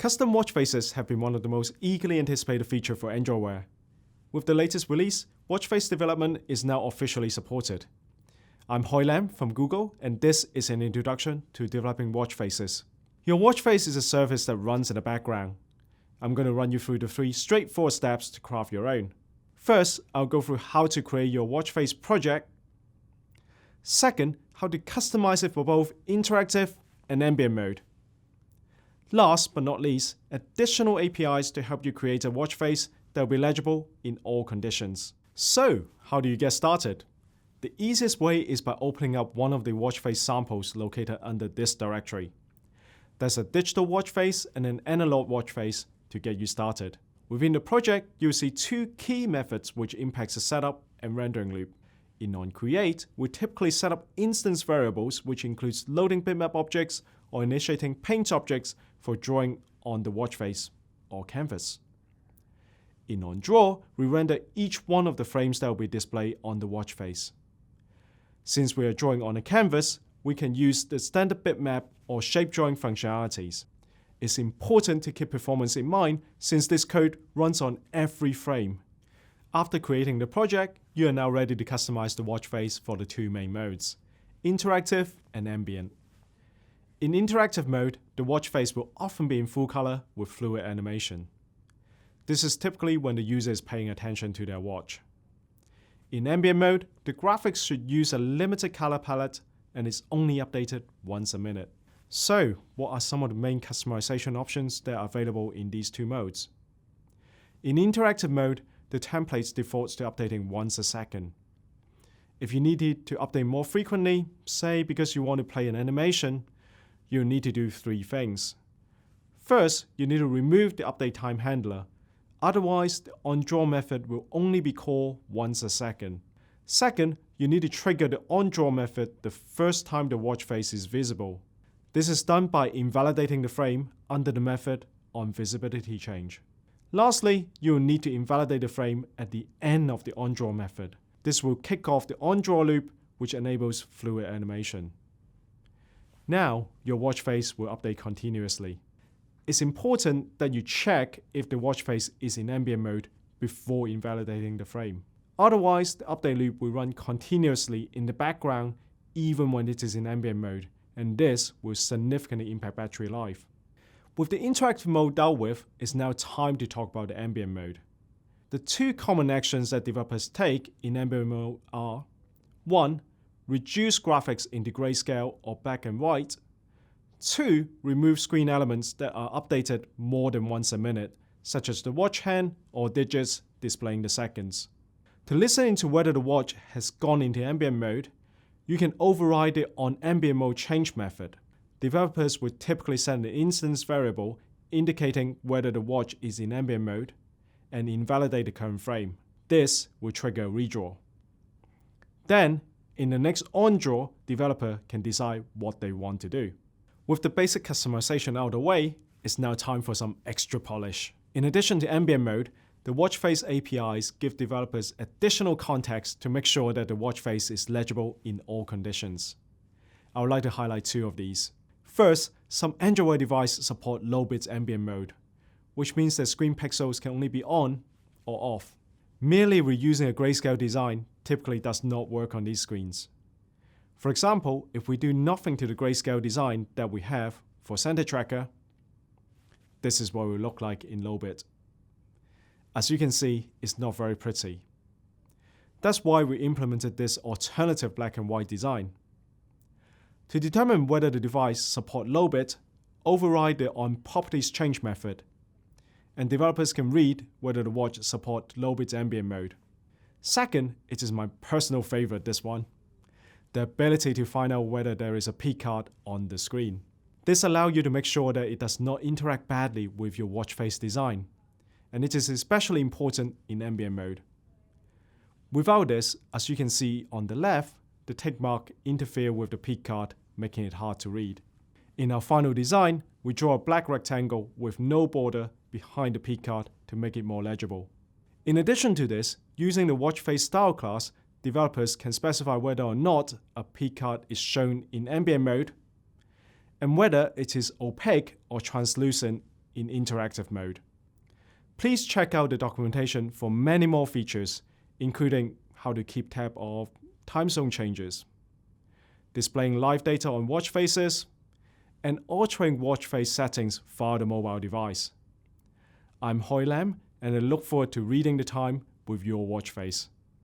Custom watch faces have been one of the most eagerly anticipated features for Android Wear. With the latest release, watch face development is now officially supported. I'm Hoi Lam from Google, and this is an introduction to developing watch faces. Your watch face is a service that runs in the background. I'm going to run you through the 3 straightforward steps to craft your own. First, I'll go through how to create your watch face project. Second, how to customize it for both interactive and ambient mode. Last but not least, additional APIs to help you create a watch face that will be legible in all conditions. So, how do you get started? The easiest way is by opening up one of the watch face samples located under this directory. There's a digital watch face and an analog watch face to get you started. Within the project, you'll see 2 key methods which impacts the setup and rendering loop. In onCreate, we typically set up instance variables, which includes loading bitmap objects or initiating paint objects for drawing on the watch face or canvas. In onDraw, we render each one of the frames that will be displayed on the watch face. Since we are drawing on a canvas, we can use the standard bitmap or shape drawing functionalities. It's important to keep performance in mind since this code runs on every frame. After creating the project, you are now ready to customize the watch face for the 2 main modes, interactive and ambient. In interactive mode, the watch face will often be in full color with fluid animation. This is typically when the user is paying attention to their watch. In ambient mode, the graphics should use a limited color palette and is only updated once a minute. So, what are some of the main customization options that are available in these 2 modes? In interactive mode, the templates defaults to updating once a second. If you needed to update more frequently, say because you want to play an animation, you'll need to do 3 things. First, you need to remove the update time handler. Otherwise, the onDraw method will only be called once a second. Second, you need to trigger the onDraw method the first time the watch face is visible. This is done by invalidating the frame under the method onVisibilityChange. Lastly, you will need to invalidate the frame at the end of the onDraw method. This will kick off the onDraw loop, which enables fluid animation. Now, your watch face will update continuously. It's important that you check if the watch face is in ambient mode before invalidating the frame. Otherwise, the update loop will run continuously in the background even when it is in ambient mode, and this will significantly impact battery life. With the interactive mode dealt with, it's now time to talk about the ambient mode. The 2 common actions that developers take in ambient mode are 1. Reduce graphics into grayscale or black and white. 2. Remove screen elements that are updated more than once a minute, such as the watch hand or digits displaying the seconds. To listen into whether the watch has gone into ambient mode, you can override the onAmbientModeChange method. Developers would typically set an instance variable indicating whether the watch is in ambient mode and invalidate the current frame. This will trigger a redraw. Then, in the next onDraw, developer can decide what they want to do. With the basic customization out of the way, it's now time for some extra polish. In addition to ambient mode, the watch face APIs give developers additional context to make sure that the watch face is legible in all conditions. I would like to highlight 2 of these. First, some Android Wear devices support low-bit ambient mode, which means that screen pixels can only be on or off. Merely reusing a grayscale design typically does not work on these screens. For example, if we do nothing to the grayscale design that we have for Center Tracker, this is what it will look like in low-bit. As you can see, it's not very pretty. That's why we implemented this alternative black and white design. To determine whether the device supports low-bit, override the onPropertiesChange method, and developers can read whether the watch supports low-bit ambient mode. Second, it is my personal favorite, this one, the ability to find out whether there is a peak card on the screen. This allows you to make sure that it does not interact badly with your watch face design, and it is especially important in ambient mode. Without this, as you can see on the left, the tick mark interferes with the peak card, making it hard to read. In our final design, we draw a black rectangle with no border behind the peak card to make it more legible. In addition to this, using the watch face style class, developers can specify whether or not a peak card is shown in ambient mode and whether it is opaque or translucent in interactive mode. Please check out the documentation for many more features, including how to keep tab of time zone changes, displaying live data on watch faces, and altering watch face settings via the mobile device. I'm Hoi Lam, and I look forward to reading the time with your watch face.